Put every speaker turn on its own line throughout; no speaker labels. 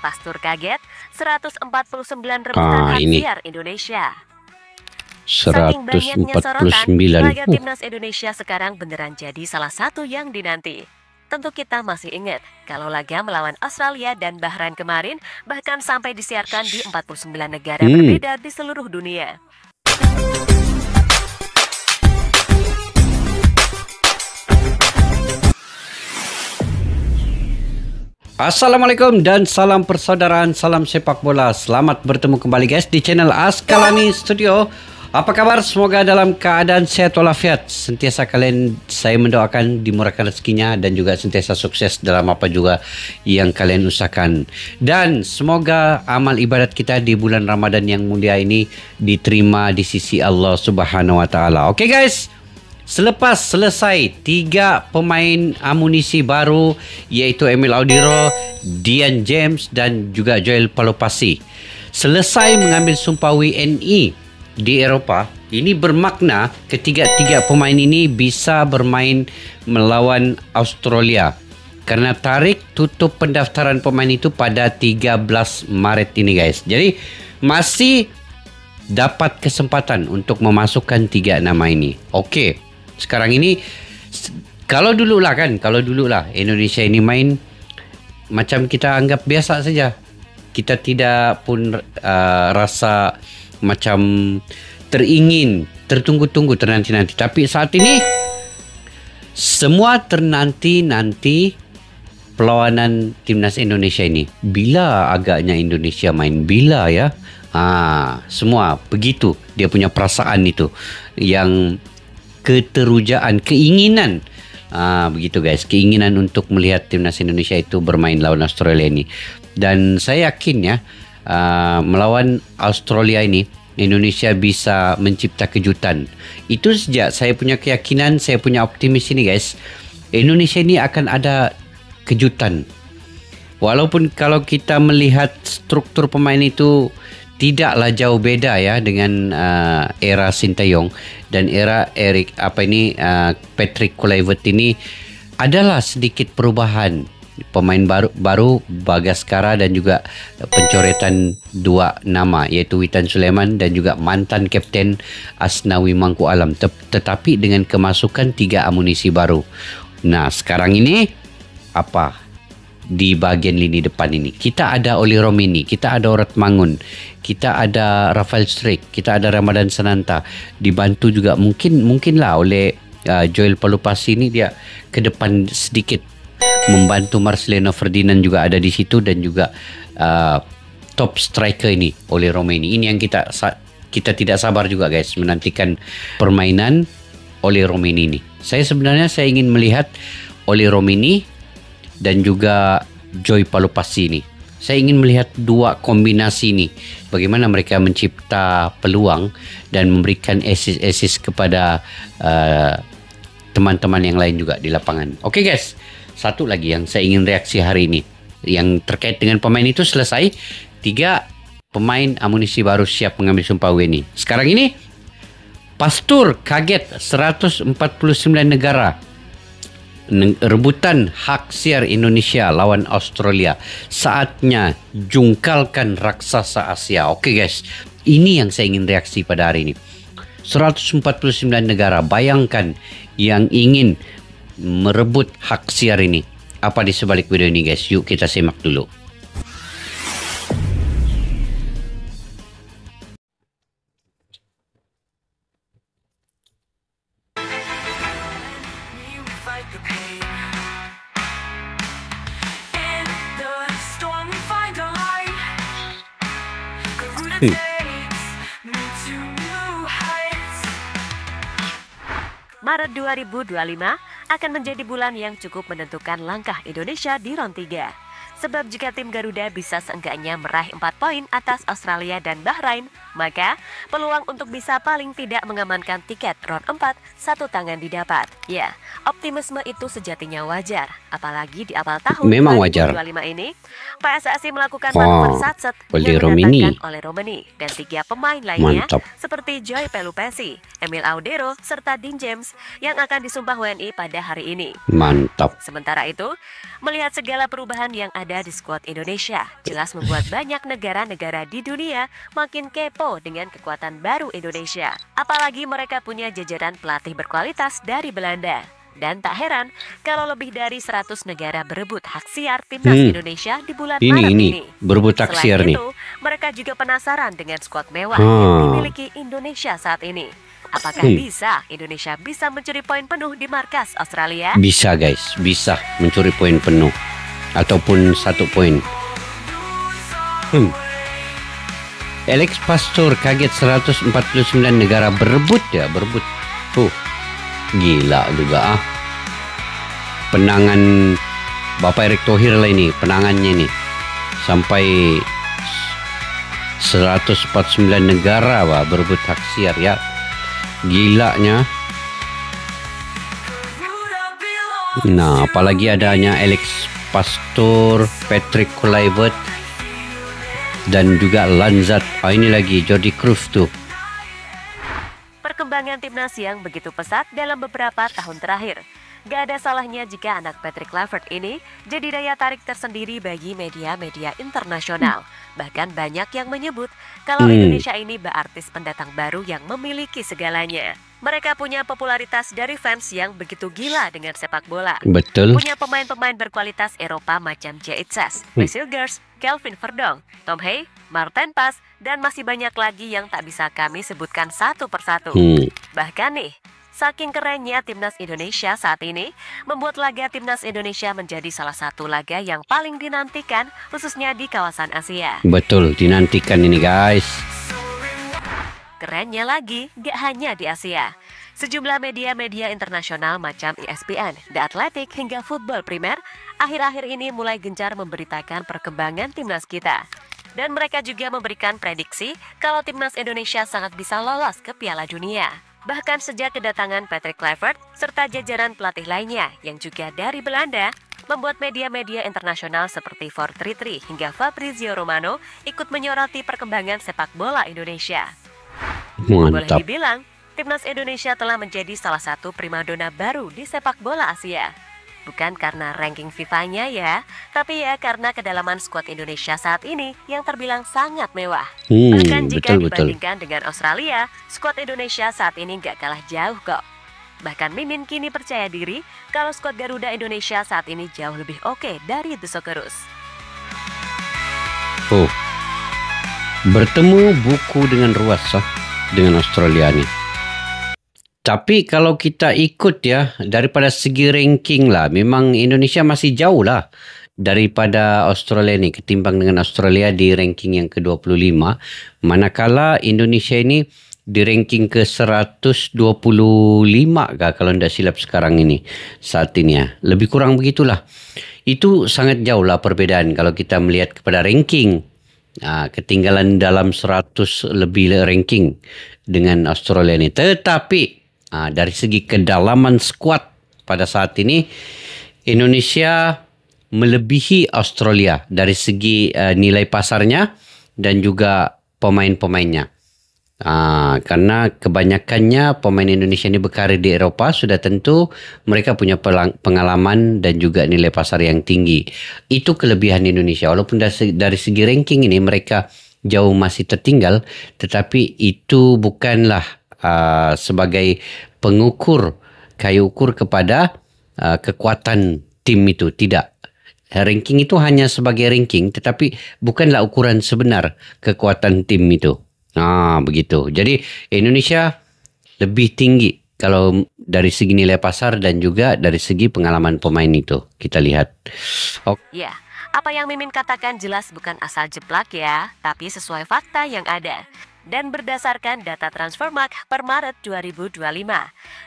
Pastur kaget, 149 rebutan hak
ini
siar Indonesia. Saking banyaknya sorotan,
149.
laga timnas Indonesia sekarang beneran jadi salah satu yang dinanti. Tentu kita masih ingat kalau laga melawan Australia dan Bahrain kemarin bahkan sampai disiarkan di 49 negara berbeda di seluruh dunia.
Assalamualaikum dan salam persaudaraan, salam sepak bola. Selamat bertemu kembali guys di channel Askalani Studio. Apa kabar? Semoga dalam keadaan sehat walafiat. Sentiasa kalian, saya mendoakan dimurahkan rezekinya dan juga sentiasa sukses dalam apa juga yang kalian usahakan. Dan semoga amal ibadat kita di bulan Ramadan yang mulia ini diterima di sisi Allah Subhanahu wa taala. Oke guys. Selepas selesai 3 pemain amunisi baru yaitu Emil Audero, Dian James dan juga Joel Palopasi selesai mengambil sumpah WNI di Eropah, ini bermakna ketiga-tiga pemain ini bisa bermain melawan Australia karena tarikh tutup pendaftaran pemain itu pada 13 Maret ini guys. Jadi masih dapat kesempatan untuk memasukkan 3 nama ini. Okey. Sekarang ini kalau dulu lah Indonesia ini main macam kita anggap biasa saja. Kita tidak pun rasa macam teringin, tertunggu-tunggu, ternanti-nanti. Tapi saat ini semua ternanti-nanti perlawanan timnas Indonesia ini. Bila agaknya Indonesia main, bila ya. Semua begitu dia punya perasaan itu yang keterujaan, keinginan. Begitu guys, keinginan untuk melihat timnas Indonesia itu bermain lawan Australia ini. Dan saya yakin ya, melawan Australia ini Indonesia bisa mencipta kejutan. Itu sejak saya punya keyakinan, saya punya optimis ini guys. Indonesia ini akan ada kejutan. Walaupun kalau kita melihat struktur pemain itu tidaklah jauh beda ya dengan era Sintayong dan era Patrick Kluivert ini adalah sedikit perubahan. Pemain baru Bagaskara dan juga pencoretan 2 nama yaitu Witan Sulaiman dan juga mantan kapten Asnawi Mangku Alam, tetapi dengan kemasukan 3 amunisi baru. Nah, sekarang ini apa? Di bahagian lini depan ini kita ada Oli Romini, kita ada Orat Mangun, kita ada Rafael Struijk, kita ada Ramadan Sananta, dibantu juga mungkinlah oleh Joel Palopasi ini, dia ke depan sedikit membantu. Marcelino Ferdinand juga ada di situ dan juga top striker ini Oli Romini. Ini yang kita tidak sabar juga guys menantikan permainan Oli Romini ini. Saya ingin melihat Oli Romini dan juga Joel Palopasi ini. Saya ingin melihat 2 kombinasi ini. Bagaimana mereka mencipta peluang dan memberikan assist kepada teman-teman yang lain juga di lapangan. Oke guys, satu lagi yang saya ingin reaksi hari ini yang terkait dengan pemain itu selesai. 3 pemain amunisi baru siap mengambil sumpah WNI. Sekarang ini Pastur kaget 149 negara rebutan hak siar Indonesia lawan Australia. Saatnya jungkalkan raksasa Asia. Oke guys, ini yang saya ingin reaksi pada hari ini. 149 negara, bayangkan yang ingin merebut hak siar ini. Apa di sebalik video ini guys? Yuk kita simak dulu.
Maret 2025 akan menjadi bulan yang cukup menentukan langkah Indonesia di round 3. Sebab jika tim Garuda bisa seenggaknya meraih 4 poin atas Australia dan Bahrain, maka peluang untuk bisa paling tidak mengamankan tiket round 4 satu tangan didapat. Ya, optimisme itu sejatinya wajar, apalagi di awal tahun
Memang wajar.
2025 ini. PSSI melakukan manuver satset yang mendatangkan oleh Romini dan 3 pemain lainnya seperti Joel Palopasi, Emil Audero, serta Dean James yang akan disumpah WNI pada hari ini.
Mantap.
Sementara itu, melihat segala perubahan yang ada ada di skuad Indonesia jelas membuat banyak negara-negara di dunia makin kepo dengan kekuatan baru Indonesia. Apalagi mereka punya jajaran pelatih berkualitas dari Belanda. Dan tak heran kalau lebih dari 100 negara berebut hak siar timnas Indonesia di bulan Maret ini.
Berebut hak siar nih.
Selain itu, mereka juga penasaran dengan skuad mewah yang dimiliki Indonesia saat ini. Apakah Indonesia bisa mencuri poin penuh di markas Australia?
Bisa guys, bisa mencuri poin penuh ataupun 1 poin. Alex Pastor kaget 149 negara berebut. Gila juga penangan Bapak Erick Thohir lah ini, penangannya nih sampai 149 negara berebut hak siar ya. Gilanya. Nah, apalagi adanya Alex Pastor, Patrick Kluivert dan juga Lanzat. Ini lagi Jordi Cruyff tuh.
Perkembangan timnas yang begitu pesat dalam beberapa tahun terakhir. Gak ada salahnya jika anak Patrick Kluivert ini jadi daya tarik tersendiri bagi media-media internasional. Bahkan banyak yang menyebut kalau Indonesia ini berartis pendatang baru yang memiliki segalanya. Mereka punya popularitas dari fans yang begitu gila dengan sepak bola.
Betul.
Punya pemain-pemain berkualitas Eropa macam Jaitzes, Mesut Ozil, Kelvin Verdong, Tom Hey, Martin Pas, dan masih banyak lagi yang tak bisa kami sebutkan satu persatu. Bahkan nih, saking kerennya timnas Indonesia saat ini, membuat laga timnas Indonesia menjadi salah satu laga yang paling dinantikan, khususnya di kawasan Asia.
Betul, dinantikan ini guys.
Kerennya lagi, gak hanya di Asia. Sejumlah media-media internasional macam ESPN, The Athletic, hingga Football Premier, akhir-akhir ini mulai gencar memberitakan perkembangan timnas kita. Dan mereka juga memberikan prediksi kalau timnas Indonesia sangat bisa lolos ke Piala Dunia. Bahkan sejak kedatangan Patrick Kluivert serta jajaran pelatih lainnya yang juga dari Belanda, membuat media-media internasional seperti 433 hingga Fabrizio Romano ikut menyoroti perkembangan sepak bola Indonesia. Boleh
Mantap.
dibilang, timnas Indonesia telah menjadi salah satu primadona baru di sepak bola Asia. Bukan karena ranking FIFA-nya ya, tapi ya karena kedalaman skuad Indonesia saat ini yang terbilang sangat mewah. Bahkan jika dibandingkan dengan Australia, skuad Indonesia saat ini nggak kalah jauh kok. Bahkan Mimin kini percaya diri kalau skuad Garuda Indonesia saat ini jauh lebih oke dari The Socceroos.
Bertemu buku dengan ruas dengan Australia nih. Tapi kalau kita ikut ya, daripada segi ranking lah, memang Indonesia masih jauh lah daripada Australia nih, ketimbang dengan Australia di ranking yang ke-25. Manakala Indonesia ini di ranking ke-125 kah kalau tidak silap sekarang ini, saat ini ya. Lebih kurang begitulah. Itu sangat jauh lah perbedaan kalau kita melihat kepada ranking. Ketinggalan dalam 100 lebih ranking dengan Australia ini. Tetapi dari segi kedalaman skuad pada saat ini, Indonesia melebihi Australia dari segi nilai pasarnya dan juga pemain-pemainnya. Karena kebanyakannya pemain Indonesia ini berkarir di Eropa, sudah tentu mereka punya pengalaman dan juga nilai pasar yang tinggi. Itu kelebihan Indonesia. Walaupun dari segi ranking ini mereka jauh masih tertinggal, tetapi itu bukanlah sebagai pengukur, kayu ukur kepada kekuatan tim itu. Tidak. Ranking itu hanya sebagai ranking, tetapi bukanlah ukuran sebenar kekuatan tim itu. Begitu. Jadi Indonesia lebih tinggi kalau dari segi nilai pasar dan juga dari segi pengalaman pemain itu kita lihat.
Ya, apa yang Mimin katakan jelas bukan asal jeplak ya, tapi sesuai fakta yang ada. Dan berdasarkan data Transfermarkt per Maret 2025,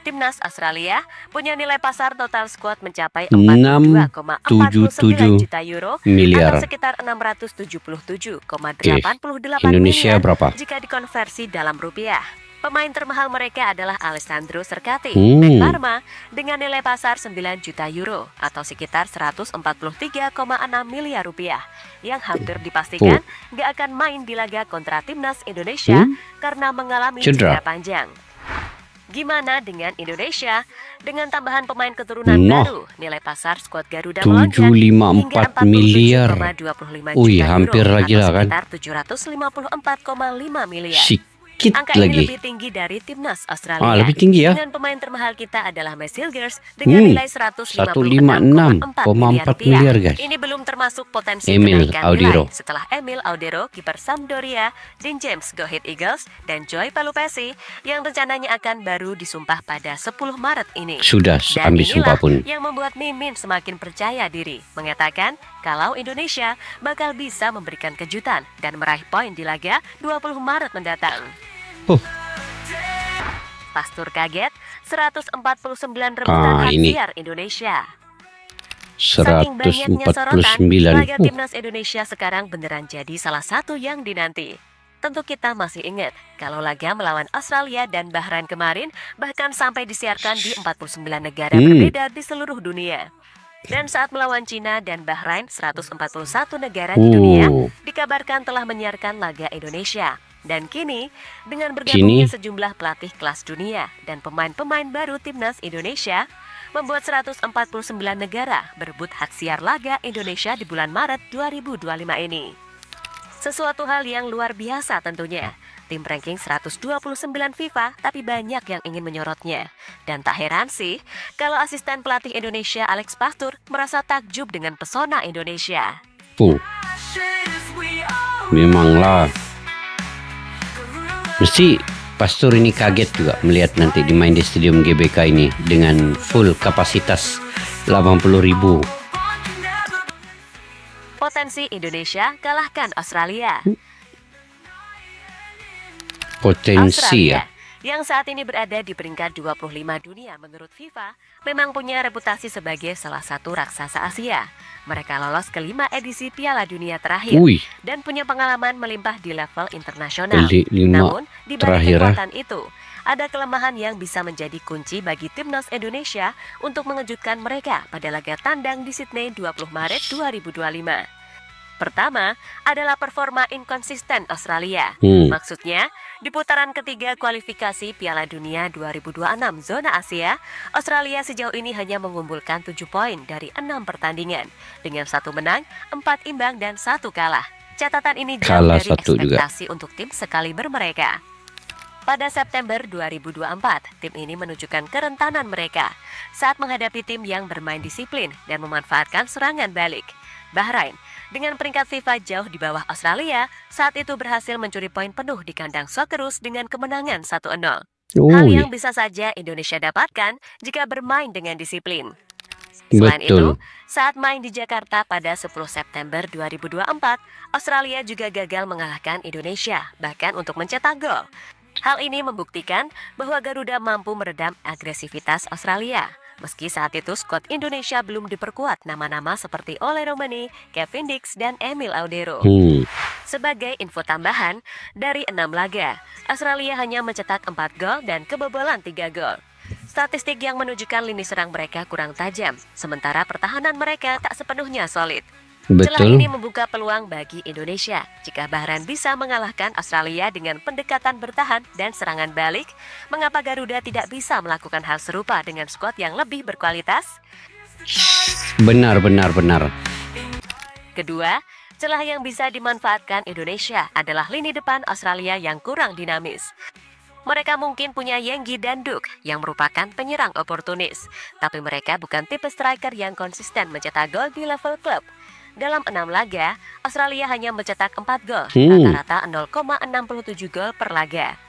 timnas Australia punya nilai pasar total skuad mencapai 42,49 juta euro atau sekitar 677,88
Indonesia
miliar
berapa?
Jika dikonversi dalam rupiah. Pemain termahal mereka adalah Alessandro Cercati, bek Parma, dengan nilai pasar 9 juta euro atau sekitar 143,6 miliar rupiah, yang hampir dipastikan gak akan main di laga kontra timnas Indonesia karena mengalami cedera panjang. Gimana dengan Indonesia? Dengan tambahan pemain keturunan
Noh.
baru, nilai pasar skuad Garuda melonjak
754
hingga
miliar.
47,25
Wih,
juta
hampir
euro
lagi
atau
lah kan.
sekitar 754,5 miliar.
Sikit
Angka ini
lagi.
lebih tinggi dari timnas Australia.
Lebih tinggi ya.
Dengan pemain termahal kita adalah Masilgers dengan nilai
156,4
156,4
miliar, guys.
Ini belum termasuk potensi
Emil
kenaikan
Audero.
nilai setelah Emil Audero, kiper Sampdoria, Dean James, Go Ahead Eagles, dan Joy Palupesi yang rencananya akan baru disumpah pada 10 Maret ini.
Sudah
Dan
ambil sumpah
inilah
pun.
yang membuat Mimin semakin percaya diri, mengatakan kalau Indonesia bakal bisa memberikan kejutan dan meraih poin di laga 20 Maret mendatang. Pastur kaget, 149 rebutan hak
ini.
siar Indonesia. Saking banyaknya sorotan,
149.
laga timnas Indonesia sekarang beneran jadi salah satu yang dinanti. Tentu kita masih ingat kalau laga melawan Australia dan Bahrain kemarin bahkan sampai disiarkan di 49 negara berbeda di seluruh dunia. Dan saat melawan Cina dan Bahrain, 141 negara di dunia dikabarkan telah menyiarkan laga Indonesia. Dan kini, dengan bergabungnya sejumlah pelatih kelas dunia dan pemain-pemain baru timnas Indonesia, membuat 149 negara berebut hak siar laga Indonesia di bulan Maret 2025 ini. Sesuatu hal yang luar biasa tentunya. Tim ranking 129 FIFA, tapi banyak yang ingin menyorotnya. Dan tak heran sih, kalau asisten pelatih Indonesia Alex Pastur merasa takjub dengan pesona Indonesia.
Memanglah. Mesti Pastur ini kaget juga melihat nanti dimain di Stadium GBK ini dengan full kapasitas 80.000.
Potensi Indonesia kalahkan Australia.
Potensi
Australia,
ya.
yang saat ini berada di peringkat 25 dunia menurut FIFA, memang punya reputasi sebagai salah satu raksasa Asia. Mereka lolos ke 5 edisi Piala Dunia terakhir dan punya pengalaman melimpah di level internasional. Namun, di balik kekuatan itu, ada kelemahan yang bisa menjadi kunci bagi timnas Indonesia untuk mengejutkan mereka pada laga tandang di Sydney 20 Maret 2025. Pertama, adalah performa inkonsisten Australia. Maksudnya, di putaran ketiga kualifikasi Piala Dunia 2026 zona Asia, Australia sejauh ini hanya mengumpulkan 7 poin dari 6 pertandingan, dengan 1 menang, 4 imbang, dan 1 kalah. Catatan ini jauh dari ekspektasi untuk tim sekaliber mereka. Pada September 2024, tim ini menunjukkan kerentanan mereka saat menghadapi tim yang bermain disiplin dan memanfaatkan serangan balik. Bahrain, dengan peringkat FIFA jauh di bawah Australia, saat itu berhasil mencuri poin penuh di kandang Socceroos dengan kemenangan 1-0. Hal yang bisa saja Indonesia dapatkan jika bermain dengan disiplin. Selain itu, saat main di Jakarta pada 10 September 2024, Australia juga gagal mengalahkan Indonesia, bahkan untuk mencetak gol. Hal ini membuktikan bahwa Garuda mampu meredam agresivitas Australia. Meski saat itu skuad Indonesia belum diperkuat nama-nama seperti Ole Romani, Kevin Dix, dan Emil Audero. Sebagai info tambahan, dari 6 laga, Australia hanya mencetak 4 gol dan kebobolan 3 gol. Statistik yang menunjukkan lini serang mereka kurang tajam, sementara pertahanan mereka tak sepenuhnya solid. Celah ini membuka peluang bagi Indonesia. Jika Bahrain bisa mengalahkan Australia dengan pendekatan bertahan dan serangan balik, mengapa Garuda tidak bisa melakukan hal serupa dengan skuad yang lebih berkualitas?
Benar.
Kedua, celah yang bisa dimanfaatkan Indonesia adalah lini depan Australia yang kurang dinamis. Mereka mungkin punya Yenggi dan Duk yang merupakan penyerang oportunis, tapi mereka bukan tipe striker yang konsisten mencetak gol di level klub. Dalam 6 laga, Australia hanya mencetak 4 gol, rata-rata 0,67 gol per laga.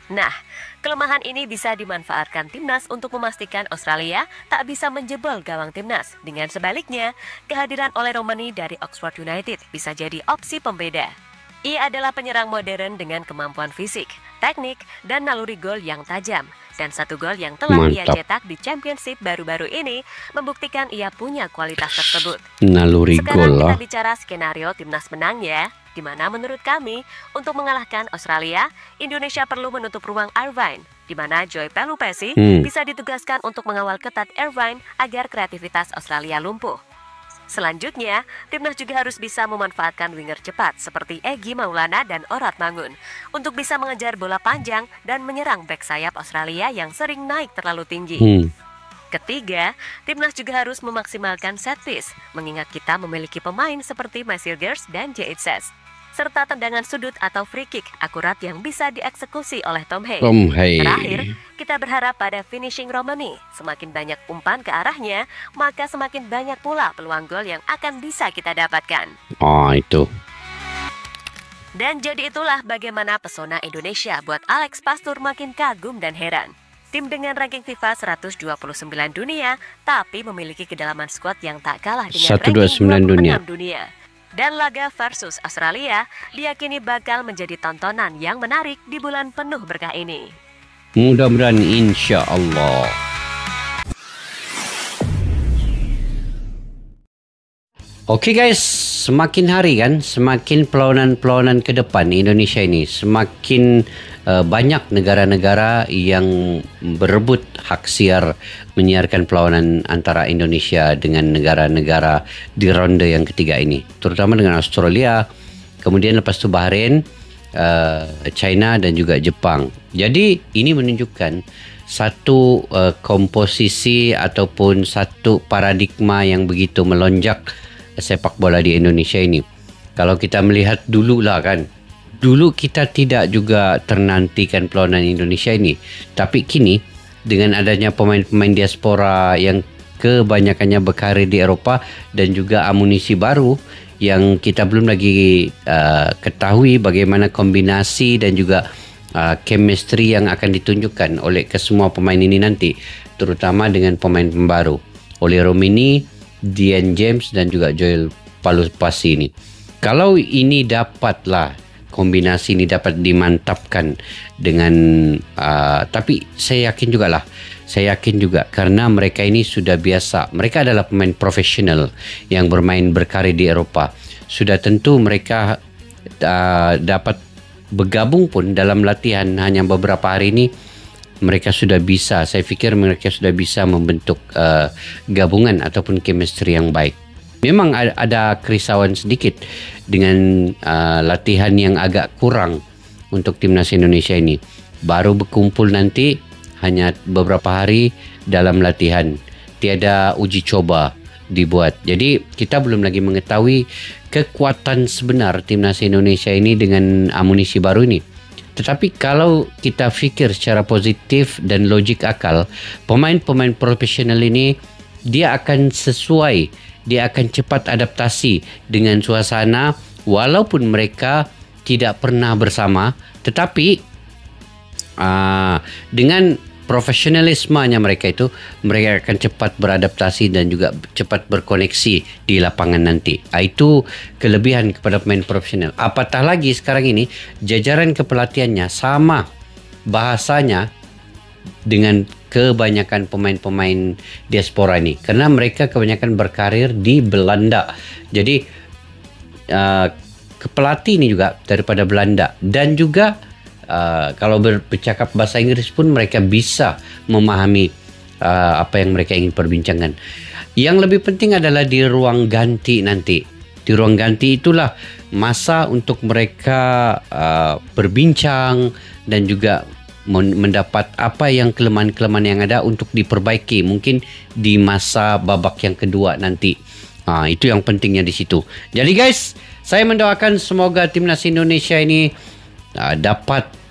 Nah, kelemahan ini bisa dimanfaatkan timnas untuk memastikan Australia tak bisa menjebol gawang timnas. Dengan sebaliknya, kehadiran Ole Romani dari Oxford United bisa jadi opsi pembeda. Ia adalah penyerang modern dengan kemampuan fisik, teknik, dan naluri gol yang tajam. Dan 1 gol yang telah ia cetak di Championship baru-baru ini membuktikan ia punya kualitas tersebut.
Naluri
Sekarang
gol
kita bicara skenario timnas menang ya. Di mana menurut kami, untuk mengalahkan Australia, Indonesia perlu menutup ruang Irvine, di mana Joy Palupesi bisa ditugaskan untuk mengawal ketat Irvine agar kreativitas Australia lumpuh. Selanjutnya, timnas juga harus bisa memanfaatkan winger cepat seperti Egy Maulana dan Orat Mangun untuk bisa mengejar bola panjang dan menyerang bek sayap Australia yang sering naik terlalu tinggi. Ketiga, timnas juga harus memaksimalkan set piece, mengingat kita memiliki pemain seperti Maciej Gers dan Jaitzes, serta tendangan sudut atau free kick akurat yang bisa dieksekusi oleh Tom Hay. Terakhir, kita berharap pada finishing Romani. Semakin banyak umpan ke arahnya, maka semakin banyak pula peluang gol yang akan bisa kita dapatkan.
Oh, itu.
Dan jadi itulah bagaimana pesona Indonesia buat Alex Pastur makin kagum dan heran. Tim dengan ranking FIFA 129 dunia, tapi memiliki kedalaman skuad yang tak kalah dengan ranking 26 dunia. Dan laga versus Australia diyakini bakal menjadi tontonan yang menarik di bulan penuh berkah ini.
Mudah-mudahan insya Allah. Oke guys, semakin hari kan, semakin perlawanan-perlawanan ke depan Indonesia ini, semakin banyak negara-negara yang berebut hak siar menyiarkan perlawanan antara Indonesia dengan negara-negara di ronde yang ketiga ini, terutama dengan Australia, kemudian lepas itu Bahrain, China dan juga Jepang. Jadi ini menunjukkan satu komposisi ataupun satu paradigma yang begitu melonjak sepak bola di Indonesia ini. Kalau kita melihat dulu lah kan, dulu kita tidak juga ternantikan perlawanan Indonesia ini, tapi kini dengan adanya pemain-pemain diaspora yang kebanyakannya berkarir di Eropah dan juga amunisi baru yang kita belum lagi ketahui bagaimana kombinasi dan juga chemistry yang akan ditunjukkan oleh kesemua pemain ini nanti, terutama dengan pemain pembaru oleh Romini, Dian James dan juga Joel Palupasi ini. Kalau ini dapatlah, kombinasi ini dapat dimantapkan dengan tapi saya yakin juga karena mereka ini sudah biasa, mereka adalah pemain profesional yang bermain berkarir di Eropah, sudah tentu mereka dapat bergabung pun dalam latihan hanya beberapa hari ini. Mereka sudah bisa, saya fikir mereka sudah bisa membentuk gabungan ataupun chemistry yang baik. Memang ada kerisauan sedikit dengan latihan yang agak kurang untuk timnas Indonesia ini. Baru berkumpul nanti hanya beberapa hari dalam latihan, tiada uji coba dibuat. Jadi kita belum lagi mengetahui kekuatan sebenar timnas Indonesia ini dengan amunisi baru ini. Tetapi kalau kita fikir secara positif dan logik akal, pemain-pemain profesional ini dia akan sesuai, dia akan cepat adaptasi dengan suasana walaupun mereka tidak pernah bersama, tetapi dengan profesionalismenya mereka itu, mereka akan cepat beradaptasi dan juga cepat berkoneksi di lapangan nanti. Itu kelebihan kepada pemain profesional. Apatah lagi sekarang ini jajaran kepelatihannya sama bahasanya dengan kebanyakan pemain-pemain diaspora ini, karena mereka kebanyakan berkarir di Belanda. Jadi pelatih ini juga daripada Belanda, dan juga kalau bercakap bahasa Inggris pun mereka bisa memahami apa yang mereka ingin perbincangkan. Yang lebih penting adalah di ruang ganti nanti. Di ruang ganti itulah masa untuk mereka berbincang dan juga mendapat apa yang kelemahan-kelemahan yang ada untuk diperbaiki mungkin di masa babak yang kedua nanti. Itu yang pentingnya di situ. Jadi guys, saya mendoakan semoga timnas Indonesia ini dapat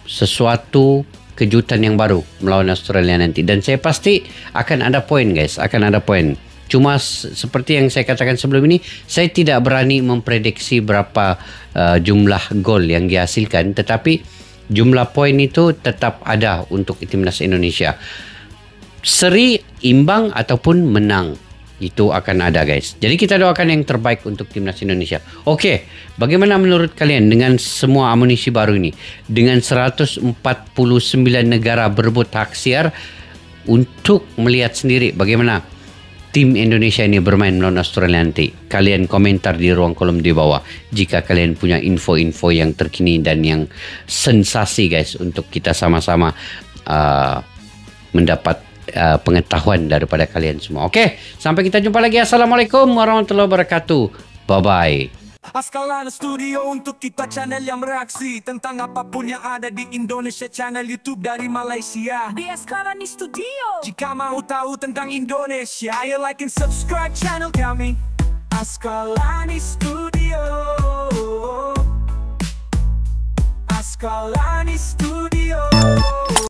sesuatu kejutan yang baru melawan Australia nanti, dan saya pasti akan ada poin guys, akan ada poin. Cuma seperti yang saya katakan sebelum ini, saya tidak berani memprediksi berapa jumlah gol yang dihasilkan, tetapi jumlah poin itu tetap ada untuk timnas Indonesia. Seri, imbang ataupun menang, itu akan ada guys. Jadi kita doakan yang terbaik untuk timnas Indonesia. Oke, bagaimana menurut kalian dengan semua amunisi baru ini? Dengan 149 negara berebut hak siar untuk melihat sendiri bagaimana tim Indonesia ini bermain melawan Australia nanti. Kalian komentar di ruang kolom di bawah jika kalian punya info-info yang terkini dan yang sensasi guys, untuk kita sama-sama mendapat pengetahuan daripada kalian semua. Okey, sampai kita jumpa lagi. Assalamualaikum warahmatullahi wabarakatuh. Bye-bye.
Askalani Studio untuk kita channel yang bereaksi tentang apapun yang ada di Indonesia, channel YouTube dari Malaysia di Askalani Studio. Jika mau tahu tentang Indonesia, ayo like and subscribe channel kami Askalani Studio. Askalani Studio.